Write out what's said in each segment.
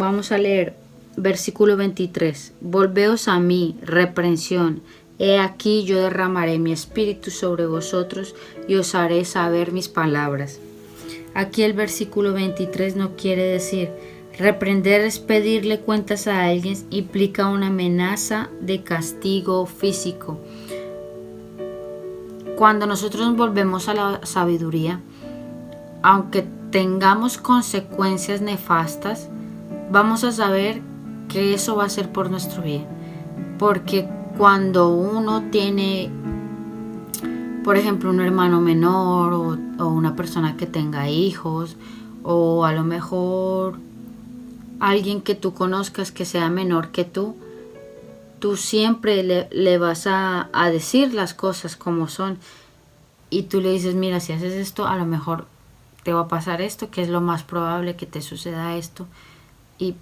Vamos a leer versículo 23. Volveos a mí, reprensión. He aquí yo derramaré mi espíritu sobre vosotros y os haré saber mis palabras. Aquí el versículo 23 no quiere decir reprender es pedirle cuentas a alguien, implica una amenaza de castigo físico. Cuando nosotros nos volvemos a la sabiduría, aunque tengamos consecuencias nefastas, vamos a saber que eso va a ser por nuestro bien. Porque cuando uno tiene, por ejemplo, un hermano menor o una persona que tenga hijos, o a lo mejor alguien que tú conozcas que sea menor que tú siempre le vas a decir las cosas como son. Y tú le dices, mira, si haces esto, a lo mejor te va a pasar esto, que es lo más probable que te suceda esto. Y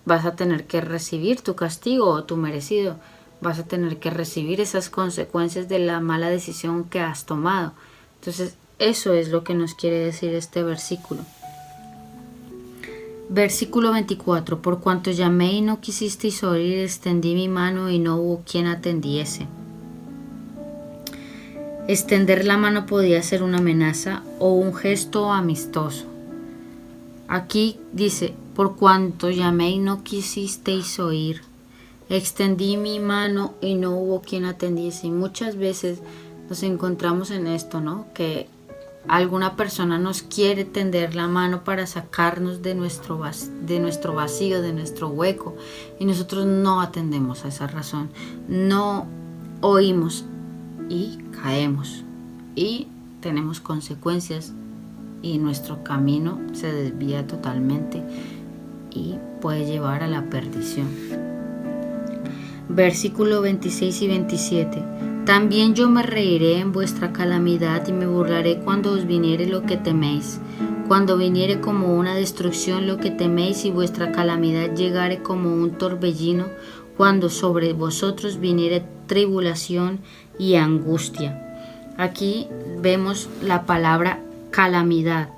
vas a tener que recibir tu castigo o tu merecido. Vas a tener que recibir esas consecuencias de la mala decisión que has tomado. Entonces, eso es lo que nos quiere decir este versículo. Versículo 24. Por cuanto llamé y no quisisteis oír, extendí mi mano y no hubo quien atendiese. Extender la mano podía ser una amenaza o un gesto amistoso. Aquí dice, por cuanto llamé y no quisisteis oír, extendí mi mano y no hubo quien atendiese. Y muchas veces nos encontramos en esto, ¿no? Que alguna persona nos quiere tender la mano para sacarnos de nuestro vacío, de nuestro hueco, y nosotros no atendemos a esa razón, no oímos y caemos y tenemos consecuencias y nuestro camino se desvía totalmente y puede llevar a la perdición. Versículo 26 y 27. También yo me reiré en vuestra calamidad y me burlaré cuando os viniere lo que teméis. Cuando viniere como una destrucción lo que teméis y vuestra calamidad llegare como un torbellino, cuando sobre vosotros viniere tribulación y angustia. Aquí vemos la palabra calamidad.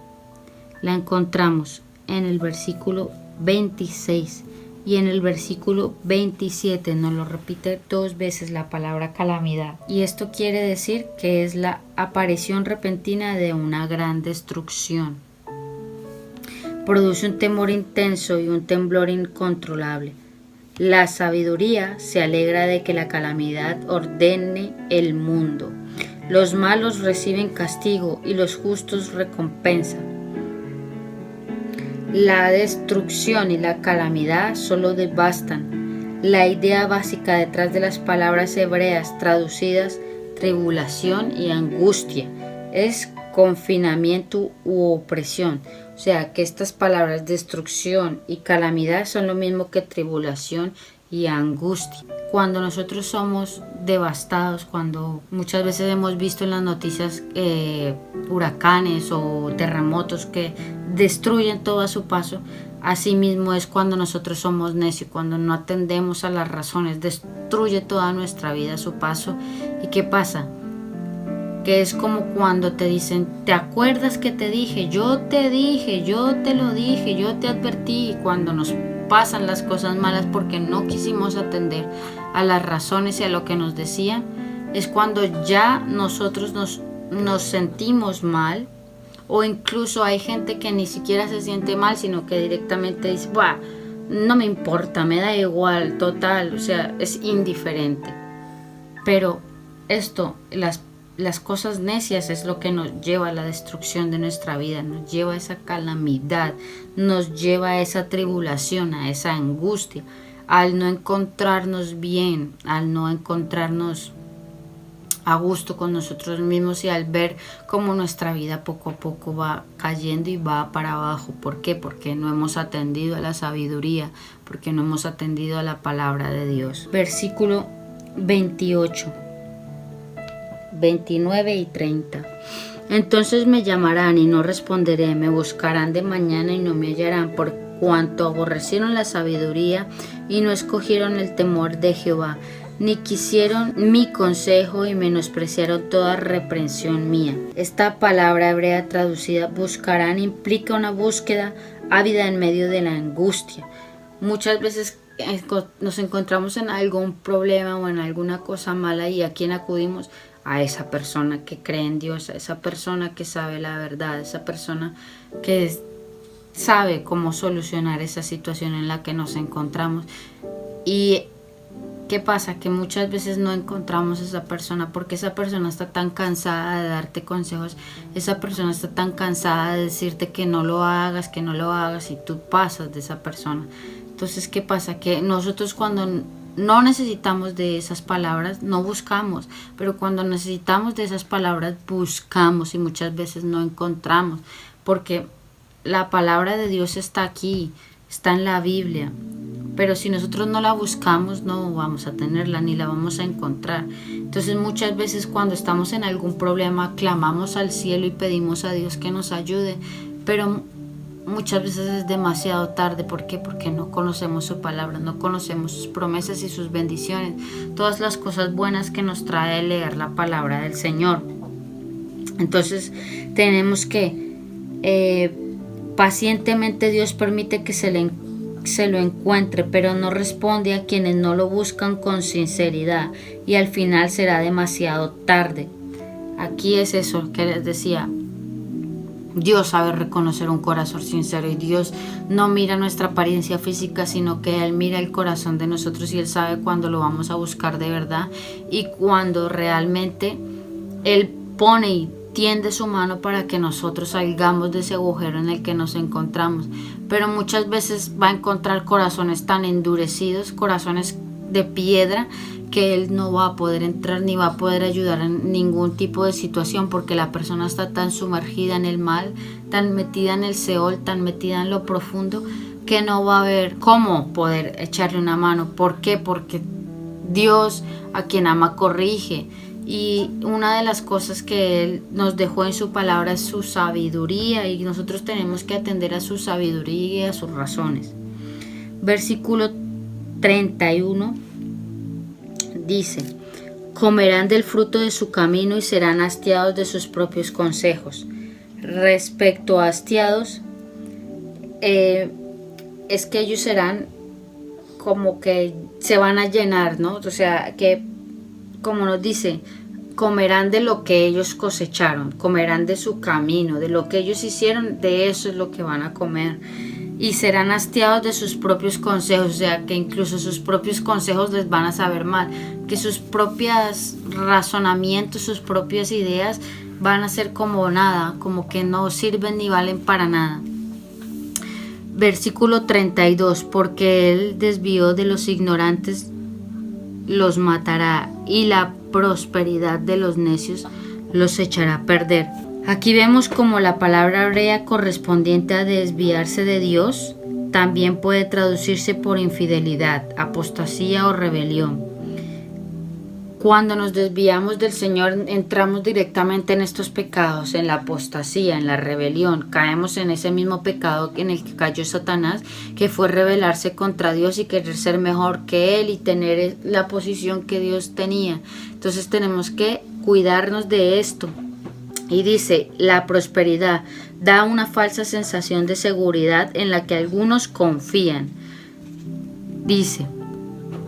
La encontramos en el versículo 26. Y en el versículo 27 nos lo repite 2 veces la palabra calamidad. Y esto quiere decir que es la aparición repentina de una gran destrucción. Produce un temor intenso y un temblor incontrolable. La sabiduría se alegra de que la calamidad ordene el mundo. Los malos reciben castigo y los justos recompensa. La destrucción y la calamidad solo devastan. La idea básica detrás de las palabras hebreas traducidas tribulación y angustia es confinamiento u opresión. O sea que estas palabras destrucción y calamidad son lo mismo que tribulación y angustia. Cuando nosotros somos devastados, cuando muchas veces hemos visto en las noticias huracanes o terremotos que destruyen todo a su paso, así mismo es cuando nosotros somos necios, cuando no atendemos a las razones, destruye toda nuestra vida a su paso. ¿Y qué pasa? Que es como cuando te dicen, ¿te acuerdas que te dije? Yo te dije, yo te lo dije, yo te advertí. Y cuando nos pasan las cosas malas porque no quisimos atender a las razones y a lo que nos decían, es cuando ya nosotros nos sentimos mal, o incluso hay gente que ni siquiera se siente mal, sino que directamente dice, bah, no me importa, me da igual, total, o sea, es indiferente. Pero esto, las cosas necias es lo que nos lleva a la destrucción de nuestra vida, nos lleva a esa calamidad, nos lleva a esa tribulación, a esa angustia, al no encontrarnos bien, al no encontrarnos a gusto con nosotros mismos y al ver cómo nuestra vida poco a poco va cayendo y va para abajo. ¿Por qué? Porque no hemos atendido a la sabiduría, porque no hemos atendido a la palabra de Dios. Versículo 28. 29 y 30. Entonces me llamarán y no responderé, me buscarán de mañana y no me hallarán, por cuanto aborrecieron la sabiduría y no escogieron el temor de Jehová. ni quisieron mi consejo y menospreciaron toda reprensión mía. Esta palabra hebrea traducida buscarán implica una búsqueda ávida en medio de la angustia. Muchas veces nos encontramos en algún problema o en alguna cosa mala, y ¿a quién acudimos? A esa persona que cree en Dios, a esa persona que sabe la verdad, a esa persona que sabe cómo solucionar esa situación en la que nos encontramos. Y ¿qué pasa? Que muchas veces no encontramos a esa persona porque esa persona está tan cansada de darte consejos, esa persona está tan cansada de decirte que no lo hagas, y tú pasas de esa persona. Entonces, ¿qué pasa? Que nosotros cuando no necesitamos de esas palabras, no buscamos, pero cuando necesitamos de esas palabras, buscamos y muchas veces no encontramos, porque la palabra de Dios está aquí, está en la Biblia. Pero si nosotros no la buscamos, no vamos a tenerla ni la vamos a encontrar. Entonces muchas veces cuando estamos en algún problema, clamamos al cielo y pedimos a Dios que nos ayude, pero muchas veces es demasiado tarde. ¿Por qué? Porque no conocemos su palabra, no conocemos sus promesas y sus bendiciones, todas las cosas buenas que nos trae leer la palabra del Señor. Entonces tenemos que pacientemente Dios permite que se lo encuentre, pero no responde a quienes no lo buscan con sinceridad, y al final será demasiado tarde. Aquí es eso que les decía. Dios sabe reconocer un corazón sincero, y Dios no mira nuestra apariencia física, sino que Él mira el corazón de nosotros, y Él sabe cuándo lo vamos a buscar de verdad y cuando realmente Él pone y tiende su mano para que nosotros salgamos de ese agujero en el que nos encontramos. Pero muchas veces va a encontrar corazones tan endurecidos, corazones de piedra, que Él no va a poder entrar ni va a poder ayudar en ningún tipo de situación, porque la persona está tan sumergida en el mal, tan metida en el Seol, tan metida en lo profundo, que no va a ver cómo poder echarle una mano. ¿Por qué? Porque Dios, a quien ama, corrige. Y una de las cosas que Él nos dejó en su palabra es su sabiduría, y nosotros tenemos que atender a su sabiduría y a sus razones. Versículo 31 dice: comerán del fruto de su camino y serán hastiados de sus propios consejos. Respecto a hastiados, es que ellos serán como que se van a llenar, ¿no? O sea, que como nos dice, comerán de lo que ellos cosecharon, comerán de su camino, de lo que ellos hicieron, de eso es lo que van a comer. Y serán hastiados de sus propios consejos, o sea, que incluso sus propios consejos les van a saber mal, que sus propios razonamientos, sus propias ideas van a ser como nada, como que no sirven ni valen para nada. Versículo 32, porque Él desvió de los ignorantes, los matará, y la prosperidad de los necios los echará a perder. Aquí vemos como la palabra hebrea correspondiente a desviarse de Dios también puede traducirse por infidelidad, apostasía o rebelión. Cuando nos desviamos del Señor, entramos directamente en estos pecados, en la apostasía, en la rebelión. Caemos en ese mismo pecado en el que cayó Satanás, que fue rebelarse contra Dios y querer ser mejor que Él y tener la posición que Dios tenía. Entonces tenemos que cuidarnos de esto. Y dice, la prosperidad da una falsa sensación de seguridad en la que algunos confían. Dice,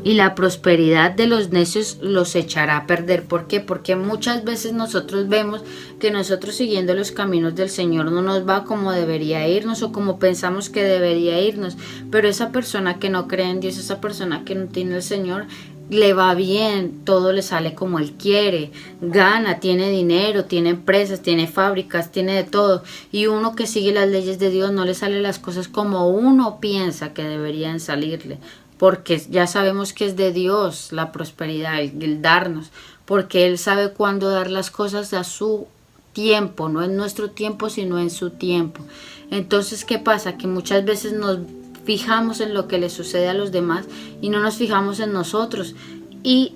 y la prosperidad de los necios los echará a perder. ¿Por qué? Porque muchas veces nosotros vemos que nosotros siguiendo los caminos del Señor no nos va como debería irnos o como pensamos que debería irnos. Pero esa persona que no cree en Dios, esa persona que no tiene el Señor, le va bien, todo le sale como Él quiere, gana, tiene dinero, tiene empresas, tiene fábricas, tiene de todo. Y uno que sigue las leyes de Dios no le salen las cosas como uno piensa que deberían salirle, porque ya sabemos que es de Dios la prosperidad, el darnos, porque Él sabe cuándo dar las cosas a su tiempo, no en nuestro tiempo, sino en su tiempo. Entonces, ¿qué pasa? Que muchas veces nos fijamos en lo que le sucede a los demás y no nos fijamos en nosotros, y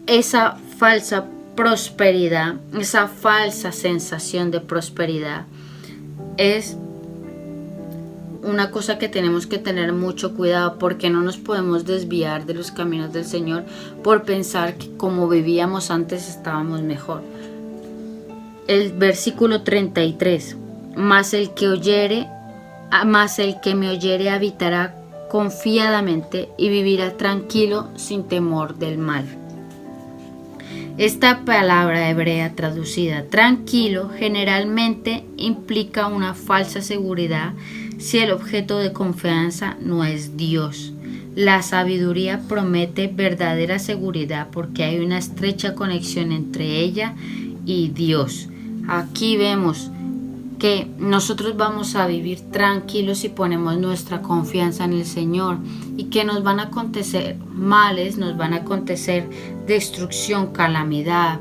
esa falsa prosperidad, esa falsa sensación de prosperidad es una cosa que tenemos que tener mucho cuidado, porque no nos podemos desviar de los caminos del Señor por pensar que como vivíamos antes estábamos mejor. El versículo 33, mas el que me oyere habitará confiadamente y vivirá tranquilo sin temor del mal. Esta palabra hebrea traducida tranquilo generalmente implica una falsa seguridad si el objeto de confianza no es Dios. La sabiduría promete verdadera seguridad porque hay una estrecha conexión entre ella y Dios. Aquí vemos que nosotros vamos a vivir tranquilos si ponemos nuestra confianza en el Señor, y que nos van a acontecer males, nos van a acontecer destrucción, calamidad,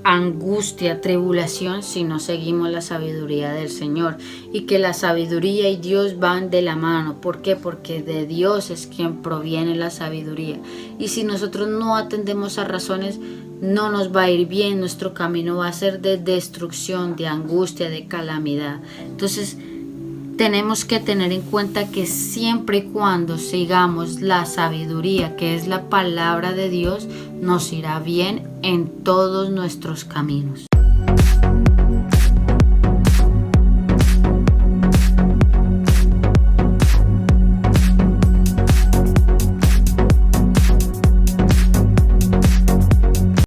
angustia, tribulación si no seguimos la sabiduría del Señor, y que la sabiduría y Dios van de la mano. ¿Por qué? Porque de Dios es quien proviene la sabiduría, y si nosotros no atendemos a razones, no nos va a ir bien, nuestro camino va a ser de destrucción, de angustia, de calamidad. Entonces tenemos que tener en cuenta que siempre y cuando sigamos la sabiduría, que es la palabra de Dios, nos irá bien en todos nuestros caminos.